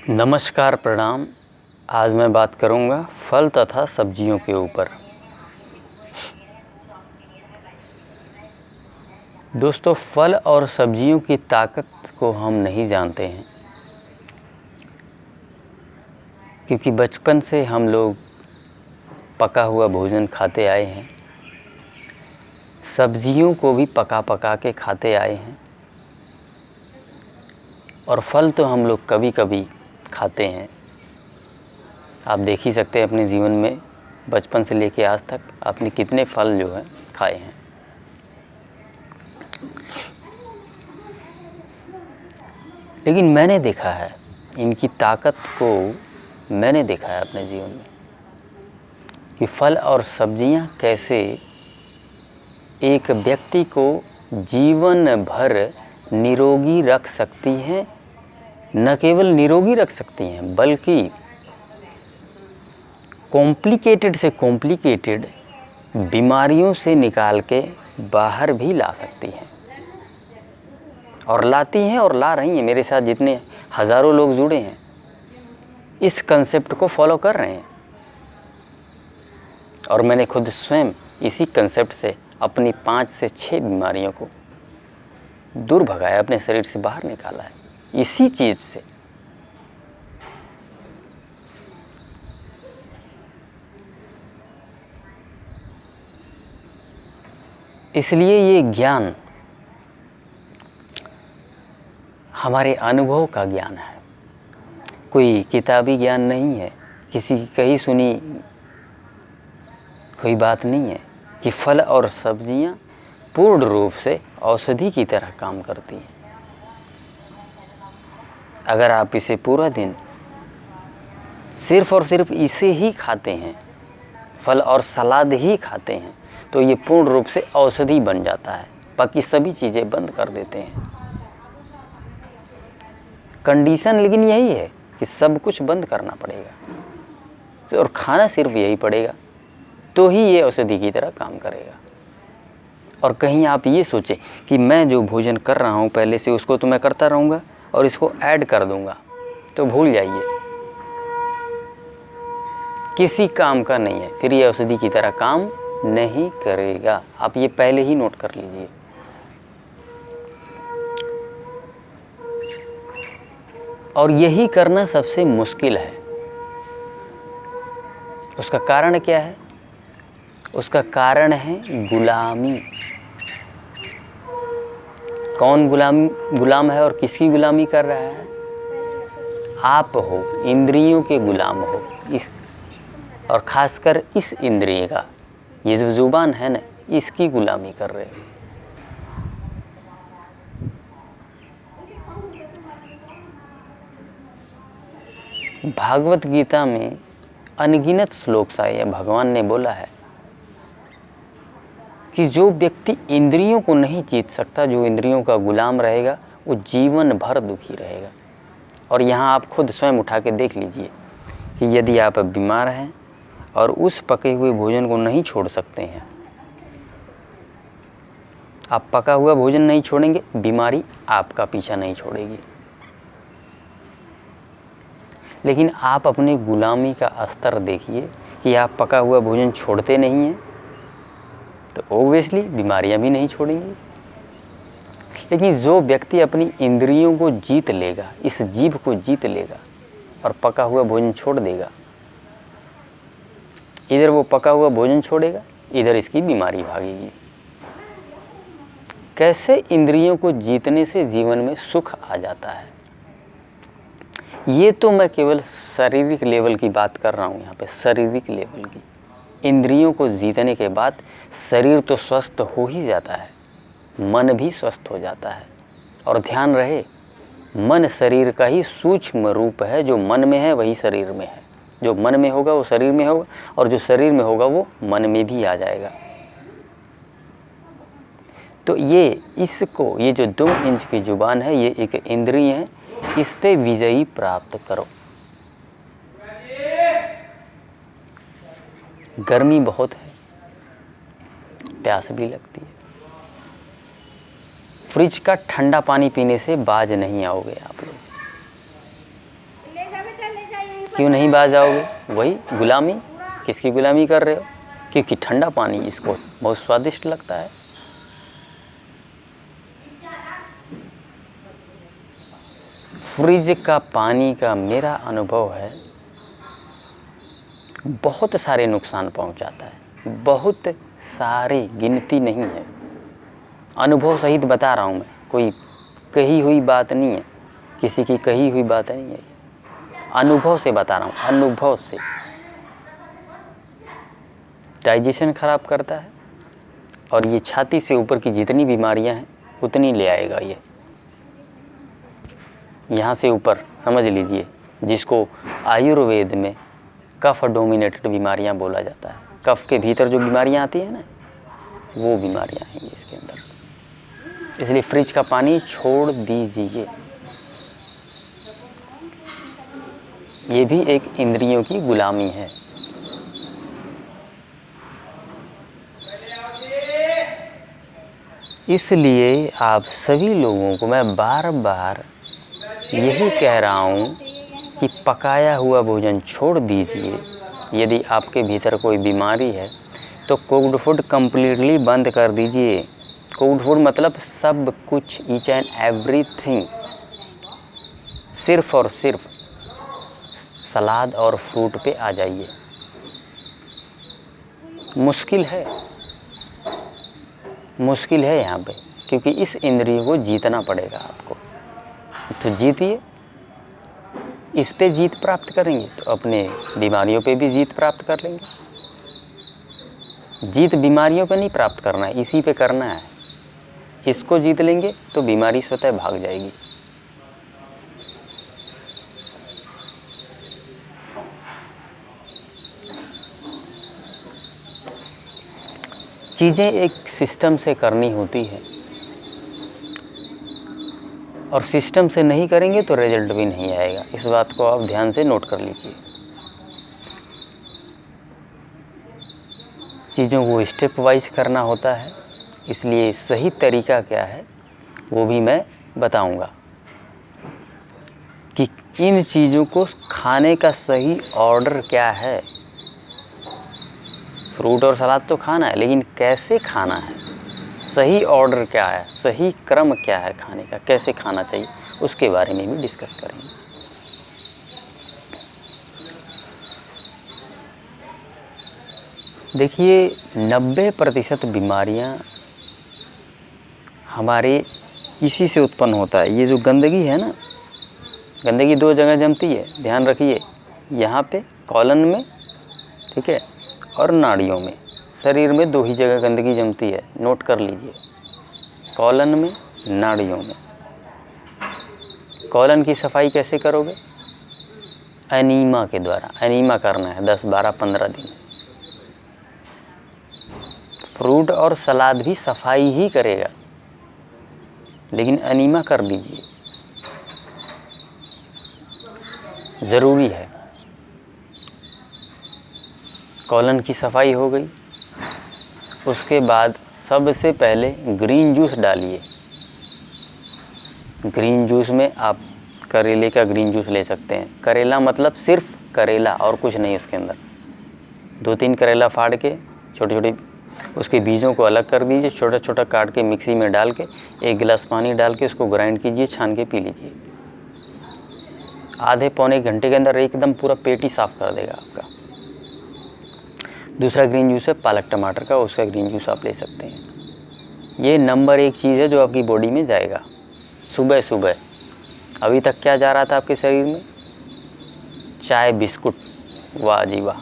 नमस्कार, प्रणाम। आज मैं बात करूंगा फल तथा सब्जियों के ऊपर। दोस्तों, फल और सब्जियों की ताकत को हम नहीं जानते हैं, क्योंकि बचपन से हम लोग पका हुआ भोजन खाते आए हैं। सब्जियों को भी पका पका के खाते आए हैं, और फल तो हम लोग कभी कभी खाते हैं। आप देख ही सकते हैं अपने जीवन में, बचपन से लेके आज तक आपने कितने फल जो है खाए हैं। लेकिन मैंने देखा है, इनकी ताकत को मैंने देखा है अपने जीवन में, कि फल और सब्जियां कैसे एक व्यक्ति को जीवन भर निरोगी रख सकती हैं। न केवल निरोगी रख सकती हैं, बल्कि कॉम्प्लिकेटेड से कॉम्प्लिकेटेड बीमारियों से निकाल के बाहर भी ला सकती हैं, और लाती हैं और ला रही हैं। मेरे साथ जितने हज़ारों लोग जुड़े हैं, इस कंसेप्ट को फॉलो कर रहे हैं, और मैंने खुद स्वयं इसी कंसेप्ट से अपनी 5 से 6 बीमारियों को दूर भगाया, अपने शरीर से बाहर निकाला है, इसी चीज़ से। इसलिए ये ज्ञान हमारे अनुभव का ज्ञान है, कोई किताबी ज्ञान नहीं है, किसी की कही सुनी कोई बात नहीं है कि फल और सब्जियां पूर्ण रूप से औषधि की तरह काम करती हैं। अगर आप इसे पूरा दिन सिर्फ और सिर्फ इसे ही खाते हैं, फल और सलाद ही खाते हैं, तो ये पूर्ण रूप से औषधि बन जाता है। बाकी सभी चीज़ें बंद कर देते हैं। कंडीशन लेकिन यही है कि सब कुछ बंद करना पड़ेगा और खाना सिर्फ यही पड़ेगा, तो ही ये औषधि की तरह काम करेगा। और कहीं आप ये सोचें कि मैं जो भोजन कर रहा हूँ पहले से, उसको तो मैं करता रहूँगा और इसको ऐड कर दूँगा, तो भूल जाइए, किसी काम का नहीं है। फिर ये औषधि की तरह काम नहीं करेगा। आप ये पहले ही नोट कर लीजिए। और यही करना सबसे मुश्किल है। उसका कारण क्या है? उसका कारण है गुलामी। कौन गुलाम है और किसकी गुलामी कर रहा है? आप हो, इंद्रियों के गुलाम हो। और खासकर इस इंद्रिय का, ये जो जुबान है ना, इसकी गुलामी कर रहे हो। भागवत गीता में अनगिनत श्लोक है, भगवान ने बोला है कि जो व्यक्ति इंद्रियों को नहीं जीत सकता, जो इंद्रियों का गुलाम रहेगा, वो जीवन भर दुखी रहेगा। और यहाँ आप खुद स्वयं उठा के देख लीजिए कि यदि आप बीमार हैं और उस पके हुए भोजन को नहीं छोड़ सकते हैं, आप पका हुआ भोजन नहीं छोड़ेंगे, बीमारी आपका पीछा नहीं छोड़ेगी। लेकिन आप अपनी गुलामी का स्तर देखिए कि आप पका हुआ भोजन छोड़ते नहीं हैं, तो ओब्वियसली बीमारियां भी नहीं छोड़ेंगी। लेकिन जो व्यक्ति अपनी इंद्रियों को जीत लेगा, इस जीभ को जीत लेगा और पका हुआ भोजन छोड़ देगा, इधर वो पका हुआ भोजन छोड़ेगा, इधर इसकी बीमारी भागेगी। कैसे इंद्रियों को जीतने से जीवन में सुख आ जाता है। ये तो मैं केवल शारीरिक लेवल की बात कर रहा हूँ यहाँ पे, शारीरिक लेवल की। इंद्रियों को जीतने के बाद शरीर तो स्वस्थ हो ही जाता है, मन भी स्वस्थ हो जाता है। और ध्यान रहे, मन शरीर का ही सूक्ष्म रूप है। जो मन में है वही शरीर में है, जो मन में होगा वो शरीर में होगा, और जो शरीर में होगा वो मन में भी आ जाएगा। तो ये जो 2 इंच की जुबान है, ये एक इंद्रिय है, इस पे विजयी प्राप्त करो। गर्मी बहुत है, प्यास भी लगती है। फ्रिज का ठंडा पानी पीने से बाज नहीं आओगे आप लोग। क्यों नहीं बाज आओगे? वही गुलामी। किसकी गुलामी कर रहे हो? क्योंकि ठंडा पानी इसको बहुत स्वादिष्ट लगता है। फ्रिज का पानी का मेरा अनुभव है बहुत सारे नुकसान पहुंचाता है, बहुत सारे, गिनती नहीं है। अनुभव सहित बता रहा हूँ मैं, कोई कही हुई बात नहीं है, किसी की कही हुई बात नहीं है, अनुभव से बता रहा हूँ, अनुभव से। डाइजेशन खराब करता है और ये छाती से ऊपर की जितनी बीमारियां हैं उतनी ले आएगा ये। यहाँ से ऊपर समझ लीजिए, जिसको आयुर्वेद में कफ डोमिनेटेड बीमारियां बोला जाता है। कफ के भीतर जो बीमारियां आती हैं ना, वो बीमारियां हैं इसके अंदर। इसलिए फ्रिज का पानी छोड़ दीजिए। ये भी एक इंद्रियों की गुलामी है। इसलिए आप सभी लोगों को मैं बार बार यही कह रहा हूँ कि पकाया हुआ भोजन छोड़ दीजिए। यदि आपके भीतर कोई बीमारी है तो कुक्ड फूड कम्प्लीटली बंद कर दीजिए। कुक्ड फूड मतलब सब कुछ, ईच एंड एवरीथिंग। सिर्फ और सिर्फ सलाद और फ्रूट पे आ जाइए। मुश्किल है, मुश्किल है यहाँ पे, क्योंकि इस इंद्रिय को जीतना पड़ेगा आपको। तो जीतिए, इस पे जीत प्राप्त करेंगे तो अपने बीमारियों पे भी जीत प्राप्त कर लेंगे। जीत बीमारियों पे नहीं प्राप्त करना है, इसी पे करना है। इसको जीत लेंगे तो बीमारी स्वतः भाग जाएगी। चीज़ें एक सिस्टम से करनी होती है और सिस्टम से नहीं करेंगे तो रिजल्ट भी नहीं आएगा। इस बात को आप ध्यान से नोट कर लीजिए। चीज़ों को स्टेप वाइज करना होता है, इसलिए सही तरीका क्या है वो भी मैं बताऊंगा कि इन चीज़ों को खाने का सही ऑर्डर क्या है। फ्रूट और सलाद तो खाना है, लेकिन कैसे खाना है, सही ऑर्डर क्या है, सही क्रम क्या है खाने का, कैसे खाना चाहिए, उसके बारे में भी डिस्कस करेंगे। देखिए 90% बीमारियां हमारे इसी से उत्पन्न होता है। ये जो गंदगी है ना, गंदगी 2 जगह जमती है, ध्यान रखिए। यहाँ पे कॉलन में, ठीक है, और नाड़ियों में। शरीर में 2 ही जगह गंदगी जमती है, नोट कर लीजिए, कॉलन में, नाड़ियों में। कॉलन की सफाई कैसे करोगे? एनीमा के द्वारा। एनीमा करना है 10, 12, 15 दिन। फ्रूट और सलाद भी सफाई ही करेगा, लेकिन एनीमा कर लीजिए, ज़रूरी है। कॉलन की सफाई हो गई, उसके बाद सबसे पहले ग्रीन जूस डालिए। ग्रीन जूस में आप करेले का ग्रीन जूस ले सकते हैं। करेला मतलब सिर्फ करेला और कुछ नहीं उसके अंदर। 2-3 करेला फाड़ के छोटे छोटे उसके बीजों को अलग कर दीजिए, छोटा छोटा काट के मिक्सी में डाल के 1 गिलास पानी डाल के उसको ग्राइंड कीजिए, छान के पी लीजिए। आधे पौने घंटे के अंदर एकदम पूरा पेट ही साफ़ कर देगा आपका। दूसरा ग्रीन जूस है पालक टमाटर का, उसका ग्रीन जूस आप ले सकते हैं। ये नंबर 1 चीज़ है जो आपकी बॉडी में जाएगा सुबह सुबह। अभी तक क्या जा रहा था आपके शरीर में? चाय बिस्कुट, वाह जी वाह।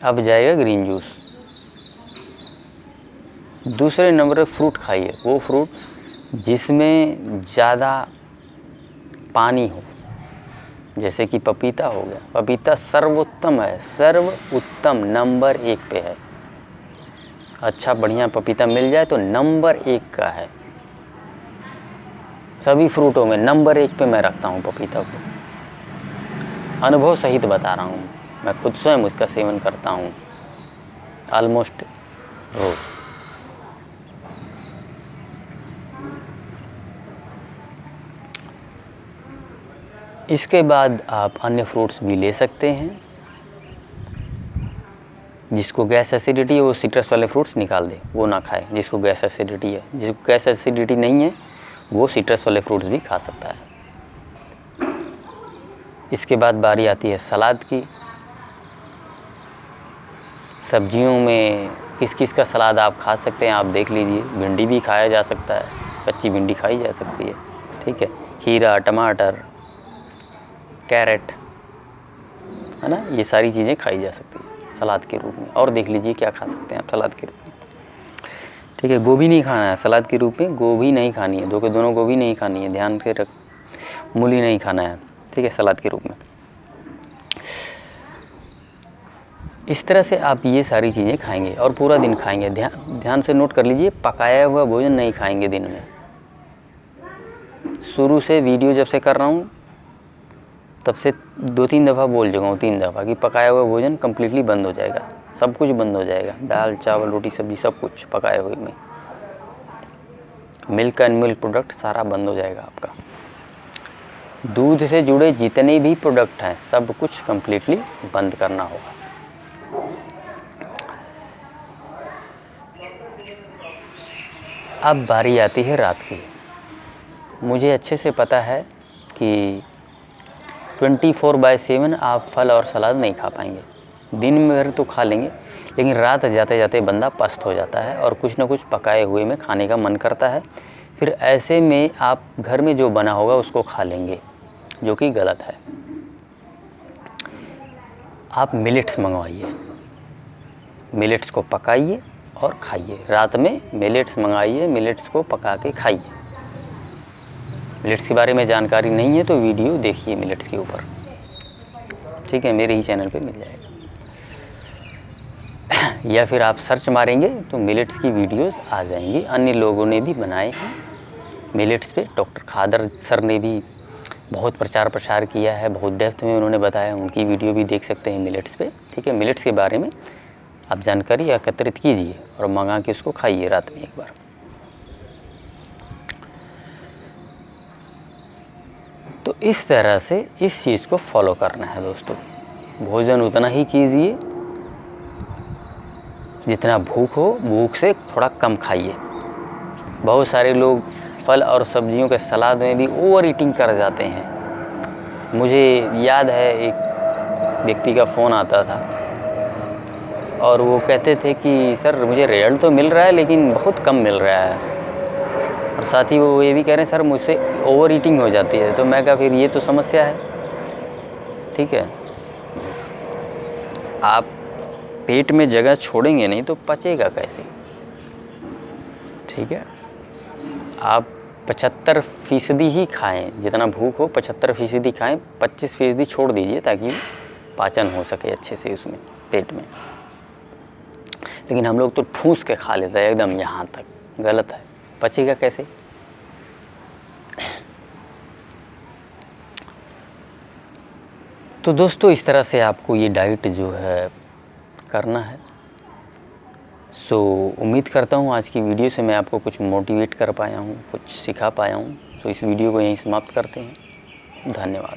अब जाएगा ग्रीन जूस। दूसरे नंबर पर फ्रूट खाइए, वो फ्रूट जिसमें ज़्यादा पानी हो, जैसे कि पपीता हो गया। पपीता सर्वोत्तम है, सर्वोत्तम, नंबर 1 पे है। अच्छा बढ़िया पपीता मिल जाए तो नंबर 1 का है। सभी फ्रूटों में नंबर 1 पे मैं रखता हूँ पपीता को। अनुभव सहित बता रहा हूँ, मैं खुद स्वयं उसका सेवन करता हूँ ऑलमोस्ट रोज। इसके बाद आप अन्य फ्रूट्स भी ले सकते हैं। जिसको गैस एसिडिटी है वो सिट्रस वाले फ्रूट्स निकाल दे, वो ना खाए। जिसको गैस एसिडिटी है, जिसको गैस एसिडिटी नहीं है वो सिट्रस वाले फ्रूट्स भी खा सकता है। इसके बाद बारी आती है सलाद की। सब्जियों में किस किस का सलाद आप खा सकते हैं आप देख लीजिए। भिंडी भी खाया जा सकता है, कच्ची भिंडी खाई जा सकती है, ठीक है। खीरा, टमाटर, कैरेट, है ना, ये सारी चीज़ें खाई जा सकती है सलाद के रूप में। और देख लीजिए क्या खा सकते हैं आप सलाद के रूप में, ठीक है। गोभी नहीं खाना है सलाद के रूप में, गोभी नहीं खानी है, दो के दोनों गोभी नहीं खानी है, ध्यान के रख। मूली नहीं खाना है, ठीक है, सलाद के रूप में। इस तरह से आप ये सारी चीज़ें खाएंगे और पूरा दिन खाएंगे। ध्यान से नोट कर लीजिए, पकाया हुआ भोजन नहीं खाएंगे दिन में। शुरू से वीडियो जब से कर रहा हूँ तब से 2-3 दफ़ा बोल चुका हूँ, 3 दफ़ा, कि पकाया हुआ भोजन कम्प्लीटली बंद हो जाएगा। सब कुछ बंद हो जाएगा, दाल चावल रोटी सब्जी सब कुछ पकाए हुए में। मिल्क एंड मिल्क प्रोडक्ट सारा बंद हो जाएगा आपका। दूध से जुड़े जितने भी प्रोडक्ट हैं सब कुछ कम्प्लीटली बंद करना होगा। अब बारी आती है रात की। मुझे अच्छे से पता है कि 24/7 आप फल और सलाद नहीं खा पाएंगे। दिन में तो खा लेंगे, लेकिन रात जाते जाते बंदा पस्त हो जाता है और कुछ ना कुछ पकाए हुए में खाने का मन करता है। फिर ऐसे में आप घर में जो बना होगा उसको खा लेंगे, जो कि गलत है। आप मिलेट्स मंगवाइए, मिलेट्स को पकाइए और खाइए। रात में मिलेट्स मंगाइए, मिलेट्स को पका के खाइए। मिलेट्स के बारे में जानकारी नहीं है तो वीडियो देखिए मिलेट्स के ऊपर, ठीक है, मेरे ही चैनल पे मिल जाएगा। या फिर आप सर्च मारेंगे तो मिलेट्स की वीडियोस आ जाएंगी। अन्य लोगों ने भी बनाए हैं मिलेट्स पे। डॉक्टर खादर सर ने भी बहुत प्रचार प्रसार किया है, बहुत डेप्थ में उन्होंने बताया, उनकी वीडियो भी देख सकते हैं मिलेट्स पे, ठीक है। मिलेट्स के बारे में आप जानकारी एकत्रित कीजिए और मंगा के उसको खाइए रात में एक बार। तो इस तरह से इस चीज़ को फॉलो करना है दोस्तों। भोजन उतना ही कीजिए जितना भूख हो, भूख से थोड़ा कम खाइए। बहुत सारे लोग फल और सब्जियों के सलाद में भी ओवर ईटिंग कर जाते हैं। मुझे याद है एक व्यक्ति का फ़ोन आता था और वो कहते थे कि सर मुझे रिजल्ट तो मिल रहा है लेकिन बहुत कम मिल रहा है, और साथ ही वो ये भी कह रहे हैं सर मुझसे ओवर ईटिंग हो जाती है। तो मैं कहा फिर ये तो समस्या है, ठीक है। आप पेट में जगह छोड़ेंगे नहीं तो पचेगा कैसे, ठीक है। आप 75% ही खाएं, जितना भूख हो 75% खाएं, 25% छोड़ दीजिए ताकि पाचन हो सके अच्छे से उसमें पेट में। लेकिन हम लोग तो ठूस के खा लेते हैं एकदम यहाँ तक, गलत है। पचेगा कैसे? तो दोस्तों इस तरह से आपको ये डाइट जो है करना है। सो उम्मीद करता हूँ आज की वीडियो से मैं आपको कुछ मोटिवेट कर पाया हूँ, कुछ सिखा पाया हूँ। सो इस वीडियो को यहीं समाप्त करते हैं। धन्यवाद।